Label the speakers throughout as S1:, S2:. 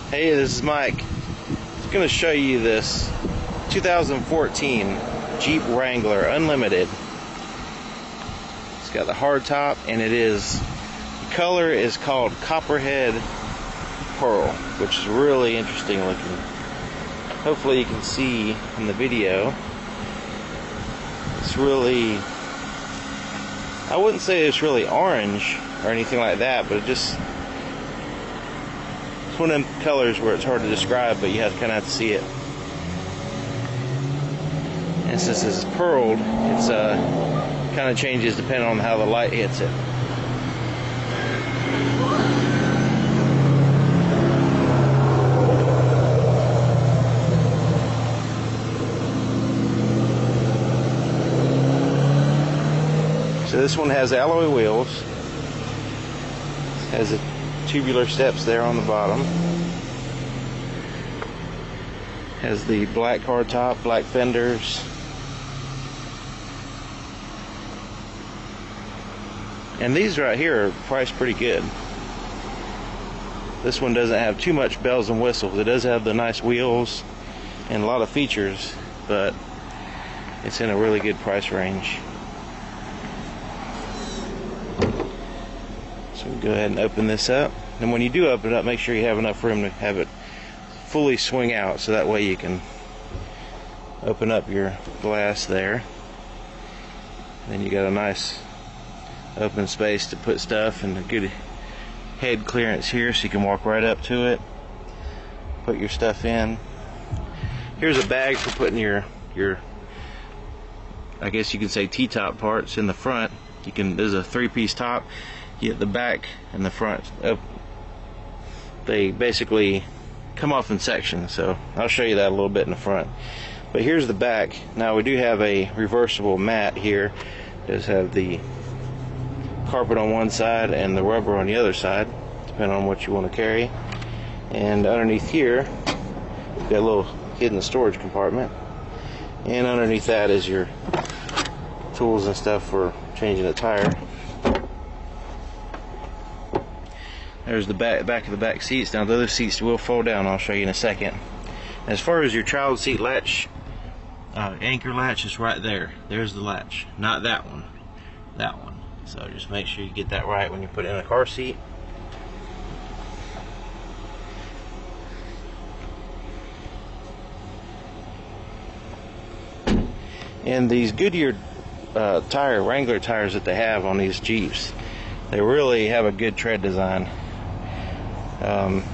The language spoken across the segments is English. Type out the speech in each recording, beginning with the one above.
S1: Hey, this is Mike. I'm going to show you this 2014 Jeep Wrangler Unlimited. It's got the hard top, and the color is called Copperhead Pearl, which is really interesting looking. Hopefully you can see in the video. It's really, I wouldn't say it's really orange or anything like that, but it's one of them colors where it's hard to describe, but you kind of have to see it. And since it's pearled, it's kind of changes depending on how the light hits it. So this one has alloy wheels, has a tubular steps there on the bottom, has the black hardtop, black fenders, and these right here are priced pretty good. This one doesn't have too much bells and whistles. It does have the nice wheels and a lot of features, but it's in a really good price range. So we'll go ahead and open this up. And when you do open it up, make sure you have enough room to have it fully swing out, so that way you can open up your glass there. Then you got a nice open space to put stuff, and a good head clearance here so you can walk right up to it, put your stuff in. Here's a bag for putting your I guess you can say T-top parts in the front. There's a 3-piece top. You get the back and the front up. They basically come off in sections, so I'll show you that a little bit in the front. But here's the back. Now we do have a reversible mat here. It does have the carpet on one side and the rubber on the other side, depending on what you want to carry. And underneath here, we've got a little hidden storage compartment. And underneath that is your tools and stuff for changing the tire. There's the back of the back seats. Now the other seats will fold down. I'll show you in a second. As far as your child seat latch, anchor latch is right there. There's the latch, not that one. That one. So just make sure you get that right when you put it in a car seat. And these Goodyear Wrangler tires that they have on these Jeeps, they really have a good tread design.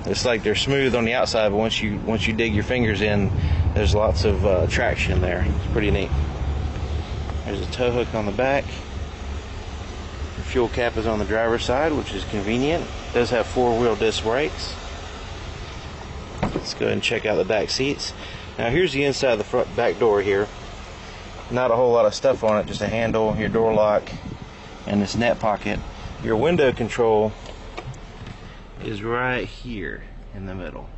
S1: It's like they're smooth on the outside, but once you dig your fingers in, there's lots of traction there. It's pretty neat. There's a tow hook on the back. The fuel cap is on the driver's side, which is convenient. It does have 4-wheel disc brakes. Let's go ahead and check out the back seats. Now here's the inside of the front back door here. Not a whole lot of stuff on it, just a handle, your door lock, and this net pocket. Your window control is right here in the middle.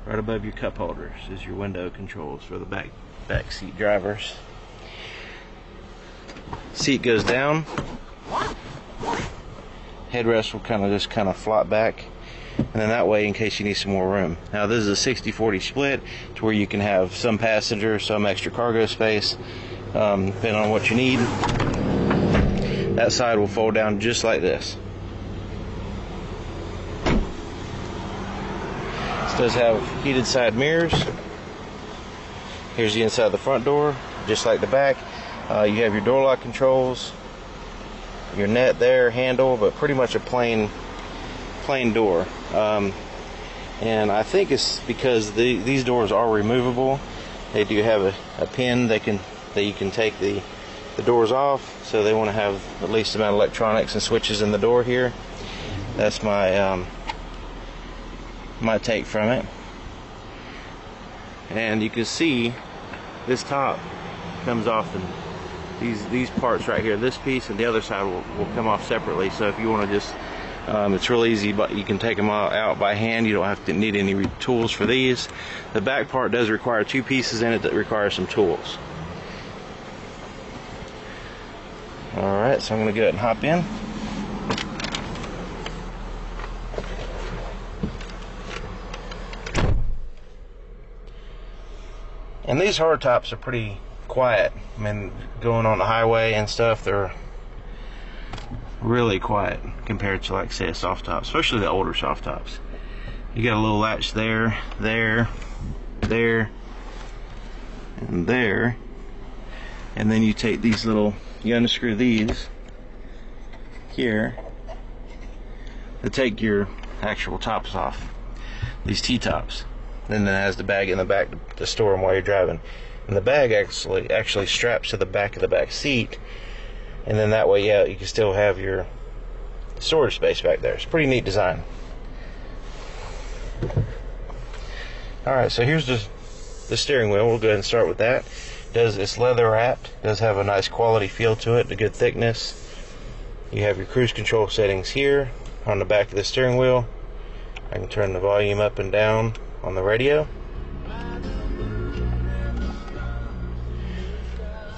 S1: Right above your cup holders is your window controls for the back seat drivers. Seat goes down. Headrest will kind of flop back, and then that way in case you need some more room. Now this is a 60-40 split to where you can have some passenger, some extra cargo space, depending on what you need. That side will fold down just like this. This does have heated side mirrors. Here's the inside of the front door, just like the back. You have your door lock controls, your net there, handle, but pretty much a plain door. And I think it's because these doors are removable. They do have a pin that you can take the doors off, so they want to have the least amount of electronics and switches in the door here. That's my my take from it. And you can see this top comes off, and these parts right here, this piece and the other side will come off separately. So if you want to just it's real easy, but you can take them out by hand. You don't have to need any tools for these. The back part does require 2 pieces in it that require some tools. Alright, so I'm going to go ahead and hop in. And these hard tops are pretty quiet. I mean, going on the highway and stuff, they're really quiet compared to, like, say, a soft top, especially the older soft tops. You got a little latch there, there, there, and there. And then you take these little, you unscrew these here to take your actual tops off. These T-tops. Then it has the bag in the back to store them while you're driving. And the bag actually straps to the back of the back seat. And then that way, yeah, you can still have your storage space back there. It's a pretty neat design. Alright, so here's the steering wheel. We'll go ahead and start with that. It's leather wrapped. Does have a nice quality feel to it, a good thickness. You have your cruise control settings here on the back of the steering wheel. I can turn the volume up and down on the radio.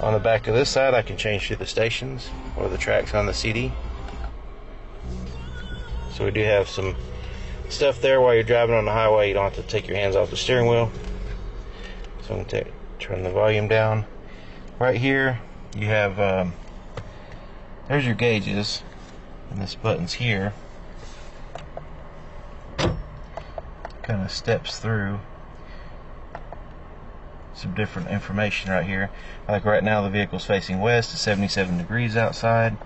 S1: On the back of this side, I can change to the stations or the tracks on the CD. So we do have some stuff there while you're driving on the highway. You don't have to take your hands off the steering wheel. So I'm going to turn the volume down. Right here, you have, there's your gauges, and this button's here. Kind of steps through some different information right here. Like right now, the vehicle's facing west. It's 77 degrees outside.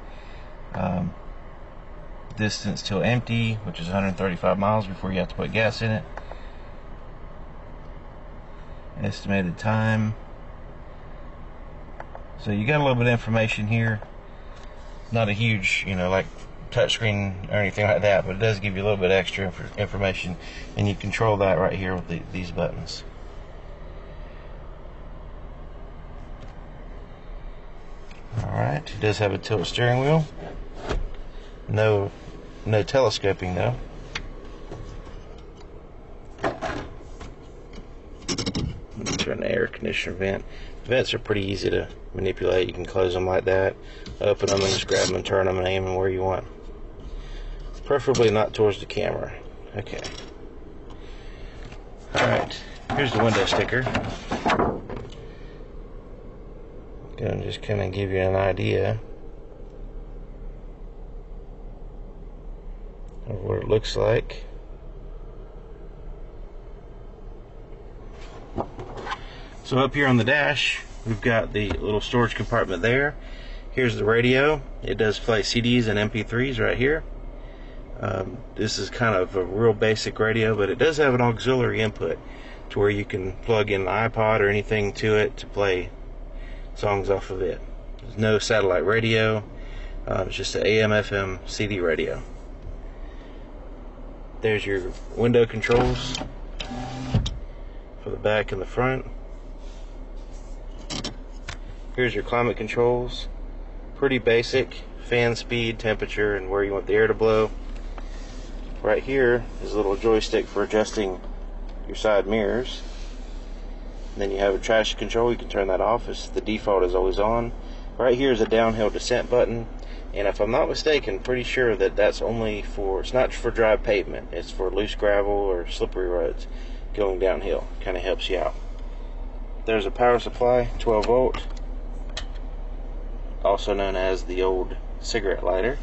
S1: Distance till empty, which is 135 miles before you have to put gas in it. Estimated time. So you got a little bit of information here. Not a huge, like touchscreen or anything like that, but it does give you a little bit extra information, and you control that right here with these buttons. Alright, it does have a tilt steering wheel. No telescoping though. Let me turn the air conditioner vent. The vents are pretty easy to manipulate. You can close them like that, open them, and just grab them and turn them and aim them where you want. Preferably not towards the camera. Okay. Alright, here's the window sticker. Gonna just kind of give you an idea of what it looks like. So up here on the dash, we've got the little storage compartment there. Here's the radio. It does play CDs and MP3s right here. This is kind of a real basic radio, but it does have an auxiliary input to where you can plug in an iPod or anything to it to play songs off of it. There's no satellite radio. It's just an AM/FM CD radio. There's your window controls for the back and the front. Here's your climate controls. Pretty basic. Fan speed, temperature, and where you want the air to blow. Right here is a little joystick for adjusting your side mirrors. And then you have a traction control. You can turn that off. The default is always on. Right here is a downhill descent button. And if I'm not mistaken, pretty sure that that's only for, it's not for dry pavement. It's for loose gravel or slippery roads going downhill. Kind of helps you out. There's a power supply, 12 volt. Also known as the old cigarette lighter.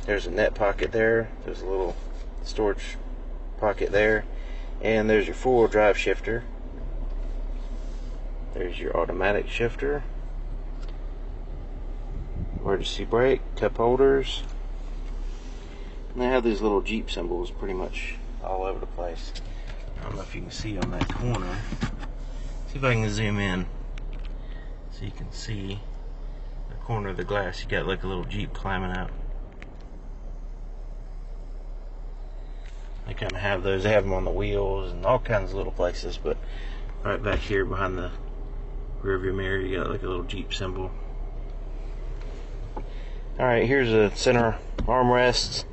S1: There's a net pocket there. There's a little storage pocket there. And there's your four-wheel drive shifter. There's your automatic shifter. Emergency brake, cup holders. And they have these little Jeep symbols pretty much all over the place. I don't know if you can see on that corner. See if I can zoom in so you can see the corner of the glass. You got like a little Jeep climbing out. They kind of have those. They have them on the wheels and all kinds of little places, but right back here behind the rear view mirror, you got like a little Jeep symbol. Alright, here's a center armrest,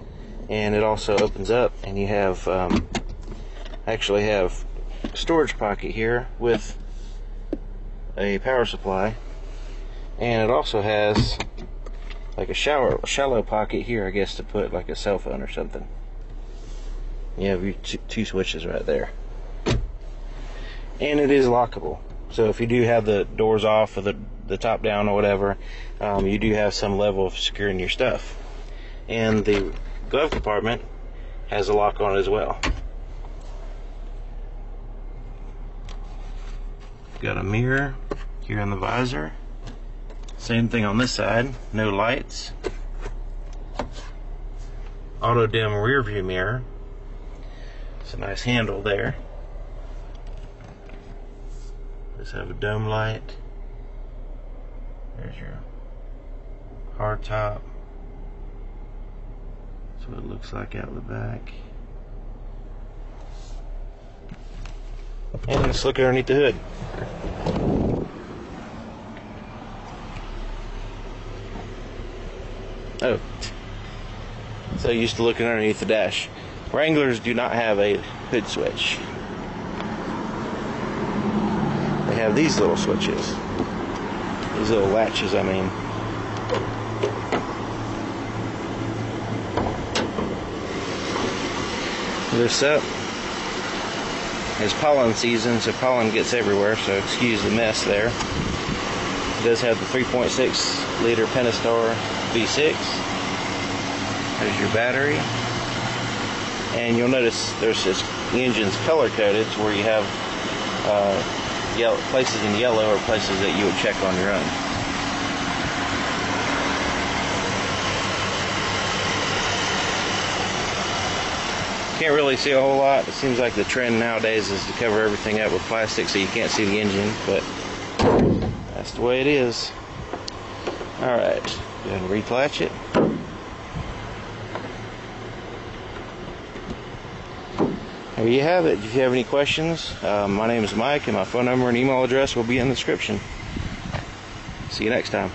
S1: and it also opens up, and you have actually have a storage pocket here with a power supply, and it also has like a shallow pocket here, I guess, to put like a cell phone or something. You have your two switches right there. and it is lockable. So if you do have the doors off or the top down or whatever, you do have some level of securing your stuff. And the glove compartment has a lock on it as well. Got a mirror here on the visor. Same thing on this side, no lights. Auto dim rear view mirror. It's a nice handle there. Just have a dome light. There's your hard top. That's what it looks like out the back. And let's look underneath the hood. Oh, so used to looking underneath the dash. Wranglers do not have a hood switch. They have these little switches. These little latches, I mean. This up. It's pollen season, so pollen gets everywhere, so excuse the mess there. It does have the 3.6 liter Pentastar V6. There's your battery. And you'll notice there's this, the engine's color coded to where you have places in yellow or places that you would check on your own. Can't really see a whole lot. It seems like the trend nowadays is to cover everything up with plastic so you can't see the engine, but that's the way it is. Alright, go ahead and retlatch it. There you have it. If you have any questions, my name is Mike, and my phone number and email address will be in the description. See you next time.